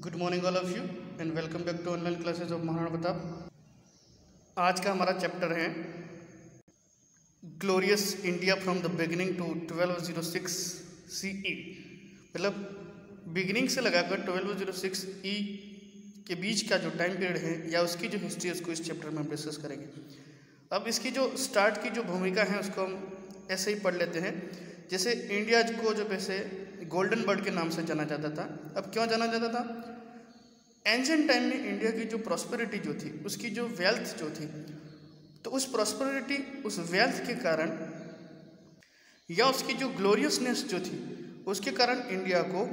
Good morning all of you and welcome back to online classes of Maharana Pratap. आज का हमारा chapter है glorious India from the beginning to 1206 CE। मतलब beginning से लगाकर 1206 E के बीच का जो टाइम पीरियड है या उसकी जो हिस्ट्री है उसको इस चैप्टर में हम डिस्कस करेंगे। अब इसकी जो स्टार्ट की जो भूमिका है उसको हम ऐसे ही पढ़ लेते हैं। जैसे इंडिया को जो वैसे गोल्डन बर्ड के नाम से जाना जाता था। अब क्यों जाना जाता था? एंशिएंट टाइम में इंडिया की जो प्रॉस्पेरिटी जो थी, उसकी जो वेल्थ जो थी, तो उस प्रॉस्पेरिटी, उस वेल्थ के कारण या उसकी जो ग्लोरियसनेस जो थी उसके कारण इंडिया को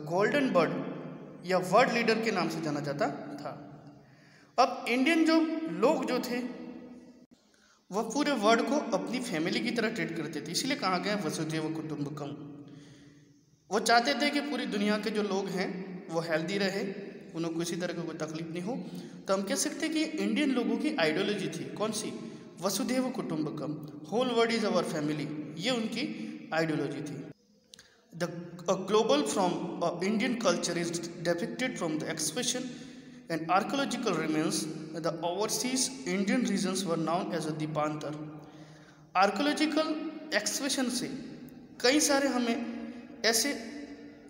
गोल्डन बर्ड या वर्ल्ड लीडर के नाम से जाना जाता था। अब इंडियन जो लोग जो थे वह पूरे वर्ल्ड को अपनी फैमिली की तरह ट्रीट करते थे, इसीलिए कहा गया वसुधैव कुटुंबकम। वो चाहते थे कि पूरी दुनिया के जो लोग हैं वो हेल्दी रहे, उन्हें किसी तरह की कोई तकलीफ नहीं हो। तो हम कह सकते हैं कि इंडियन लोगों की आइडियोलॉजी थी कौन सी? वसुधैव कुटुंबकम, whole world is our family, ये उनकी आइडियोलॉजी थी। The global from Indian culture is depicted from the expression and archaeological remains. The overseas Indian regions were known as a Deepantar. Archaeological expression से कई सारे हमें ऐसे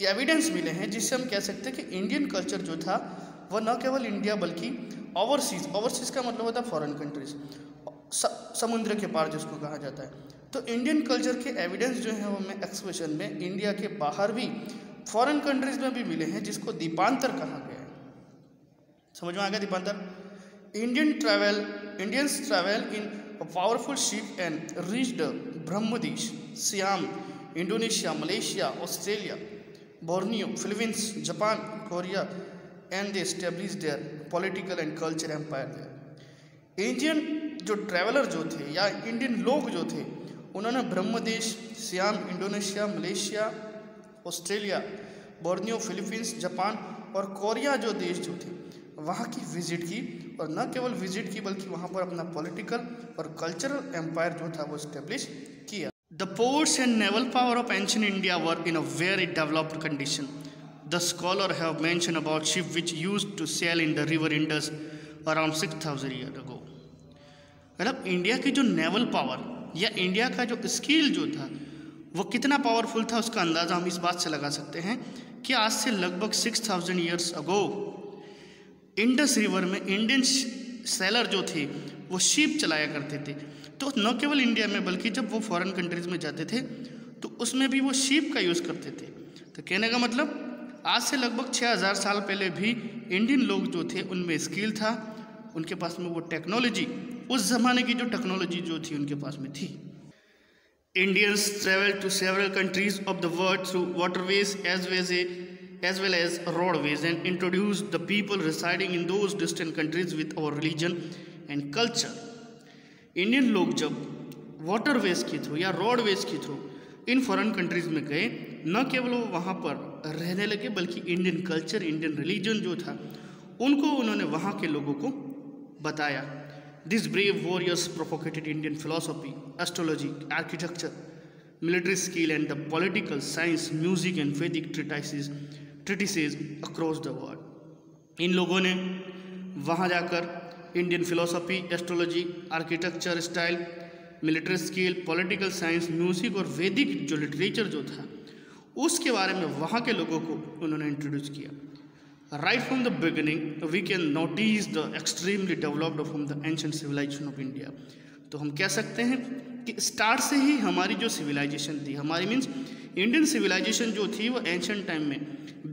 एविडेंस मिले हैं जिससे हम कह सकते हैं कि इंडियन कल्चर जो था वह न केवल इंडिया बल्कि ओवरसीज का मतलब होता है फॉरेन कंट्रीज, समुद्र के पार जिसको कहा जाता है। तो इंडियन कल्चर के एविडेंस जो है वो हमें एक्सप्रेशन में इंडिया के बाहर भी फॉरेन कंट्रीज में भी मिले हैं, जिसको दीपांतर कहा गया है। समझ में आ गया दीपांतर? Indians travel in a powerful ship and reached Brahmadesh, Siam, Indonesia, Malaysia, Australia, Borneo, Philippines, Japan, Korea, and they established their political and cultural empire there. Indian जो ट्रैवलर जो थे या इंडियन लोग जो थे उन्होंने Brahmadesh, Siam, Indonesia, Malaysia, Australia, Borneo, Philippines, Japan और Korea जो देश जो थे वहाँ की विजिट की, और न केवल विजिट की बल्कि वहाँ पर अपना पॉलिटिकल और कल्चरल एम्पायर जो था वो स्टेब्लिश किया। The ports and naval power of ancient India were in a very developed condition. The scholar have mention about ship which used to sail in the river Indus around 6000 year ago. मतलब India की जो naval power या India का जो skill जो था वो कितना पावरफुल था उसका अंदाज़ा हम इस बात से लगा सकते हैं कि आज से लगभग 6000 ईयर्स अगो इंडस रिवर में इंडियन सेलर जो थे वो शिप चलाया करते थे। तो न केवल इंडिया में बल्कि जब वो फॉरेन कंट्रीज में जाते थे तो उसमें भी वो शिप का यूज़ करते थे। तो कहने का मतलब आज से लगभग 6000 साल पहले भी इंडियन लोग जो थे उनमें स्किल था, उनके पास में वो टेक्नोलॉजी, उस ज़माने की जो टेक्नोलॉजी जो थी उनके पास में थी। Indians travel to several countries of the world through waterways as well as roadways and introduced the people residing in those distant countries with our religion and culture. Indian लोग जब वाटरवेज के through या roadways के through in foreign countries में गए, न केवल वो वहाँ पर रहने लगे बल्कि इंडियन कल्चर, इंडियन रिलीजन जो था उनको उन्होंने वहाँ के लोगों को बताया। This brave warriors propagated Indian philosophy, astrology, architecture, military skill and the political science, music and Vedic treatises across the world. इन लोगों ने वहाँ जाकर Indian philosophy, astrology, architecture style, military skill, political science, music और वैदिक जो literature जो था उसके बारे में वहाँ के लोगों को उन्होंने इंट्रोड्यूस किया। Right from the beginning we can notice the extremely developed from the ancient civilization of India. तो हम कह सकते हैं कि स्टार्ट से ही हमारी जो सिविलाइजेशन थी, हमारी मीन्स इंडियन सिविलाइजेशन जो थी वो एंशिएंट टाइम में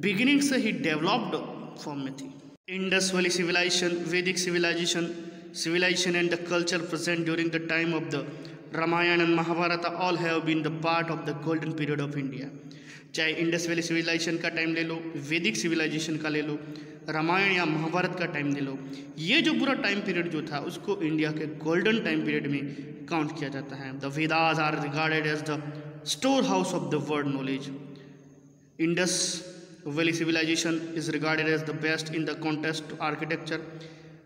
बिगिनिंग से ही डेवलप्ड फॉर्म में थी। Indus valley civilization, Vedic civilization and the culture present during the time of the Ramayana and Mahabharata all have been the part of the golden period of India. चाहे Indus valley civilization का time ले लो, वैदिक civilisation का ले लो, रामायण या महाभारत का टाइम ले लो, ये जो पूरा टाइम पीरियड जो था उसको इंडिया के गोल्डन टाइम पीरियड में काउंट किया जाता है। The Vedas are regarded as the store house of the world knowledge. Indus valley civilization is regarded as the best in the contest to architecture.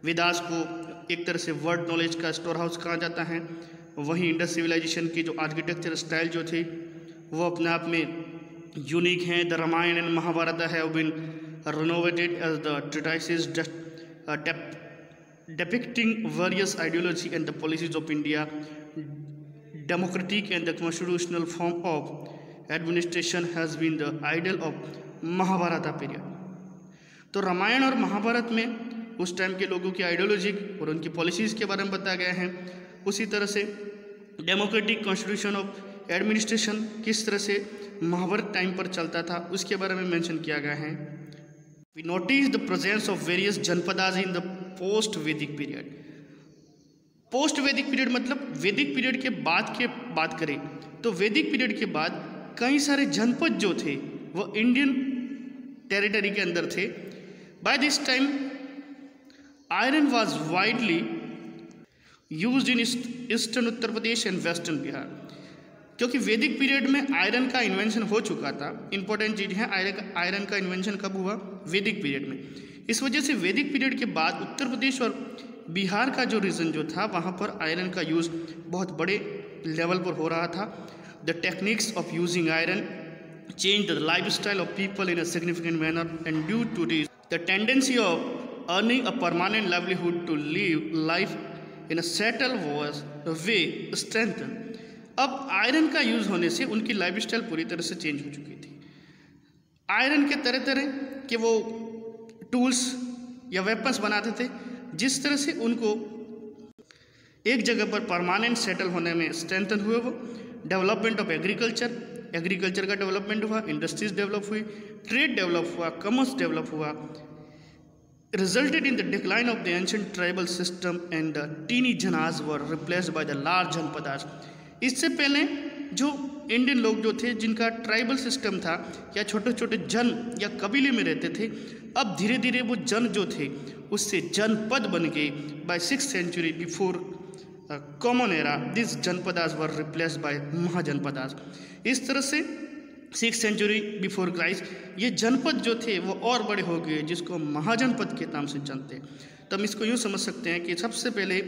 Vedas को एक तरह से वर्ल्ड नॉलेज का स्टोर हाउस कहा जाता है। वहीं इंडस सिविलाइजेशन की जो आर्किटेक्चर स्टाइल जो थी वो अपने आप में यूनिक हैं। The Ramayana and Mahabharata have been renovated as the treatises depicting various ideology and the policies of India, democratic and the constitutional form of administration has been the idol of Mahabharata period. तो रामायण और महाभारत में उस time के लोगों की ideology और उनकी policies के बारे में बताया गया है। उसी तरह से डेमोक्रेटिक कॉन्स्टिट्यूशन ऑफ एडमिनिस्ट्रेशन किस तरह से महाभारत टाइम पर चलता था उसके बारे में मेंशन किया गया है। We notice the presence of various janapadas in the post Vedic period. Post Vedic period मतलब वैदिक पीरियड के बाद बात करें तो वैदिक पीरियड के बाद कई सारे जनपद जो थे वो इंडियन टेरिटरी के अंदर थे। By this time iron was widely used in eastern Uttar Pradesh and western Bihar. क्योंकि वैदिक पीरियड में आयरन का इन्वेंशन हो चुका था, इंपॉर्टेंट चीज़ है आयरन का इन्वेंशन कब हुआ, वैदिक पीरियड में। इस वजह से वैदिक पीरियड के बाद उत्तर प्रदेश और बिहार का जो रीजन जो था वहाँ पर आयरन का यूज़ बहुत बड़े लेवल पर हो रहा था। The techniques of using iron change the life style of people in a significant manner and due to this the tendency of earning a permanent livelihood to live life in a settle way strengthen. अब iron का use होने से उनकी life style पूरी तरह से change हो चुकी थी। आयरन के तरह तरह के वो टूल्स या वेपन्स बनाते थे जिस तरह से उनको एक जगह पर परमानेंट सेटल होने में स्ट्रेंथन हुए। वो डेवलपमेंट ऑफ एग्रीकल्चर का डेवलपमेंट हुआ, इंडस्ट्रीज डेवलप हुई, ट्रेड डेवलप हुआ, कॉमर्स डेवलप हुआ, resulted in the decline of the ancient tribal system and the teeny janas were replaced by the large Janapadas. इससे पहले जो इंडियन लोग जो थे जिनका ट्राइबल सिस्टम था या छोटे छोटे जन या कबीले में रहते थे, अब धीरे धीरे वो जन जो थे उससे जनपद बन गए। By 6th century before common era this janapadas were replaced by mahajanapadas. इस तरह से 6th century बिफोर क्राइस्ट ये जनपद जो थे वो और बड़े हो गए जिसको महाजनपद के नाम से जानते हैं। तो हम इसको यूँ समझ सकते हैं कि सबसे पहले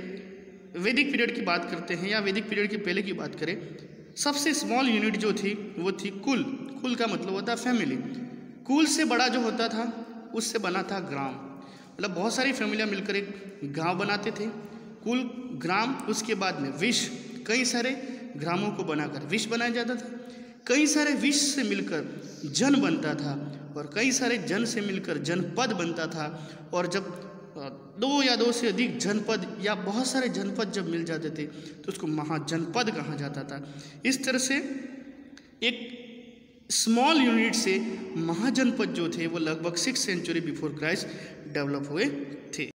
वैदिक पीरियड की बात करते हैं या वैदिक पीरियड के पहले की बात करें, सबसे स्मॉल यूनिट जो थी वो थी कुल। कुल का मतलब होता है फैमिली। कुल से बड़ा जो होता था उससे बना था ग्राम, मतलब बहुत सारी फैमिलियाँ मिलकर एक गाँव बनाते थे। कुल ग्राम, उसके बाद में विश, कई सारे ग्रामों को बनाकर विश बनाया जाता था। कई सारे विश से मिलकर जन बनता था और कई सारे जन से मिलकर जनपद बनता था। और जब 2 या 2 से अधिक जनपद या बहुत सारे जनपद जब मिल जाते थे तो उसको महाजनपद कहा जाता था। इस तरह से एक स्मॉल यूनिट से महाजनपद जो थे वो लगभग 6th century before Christ develop हुए थे।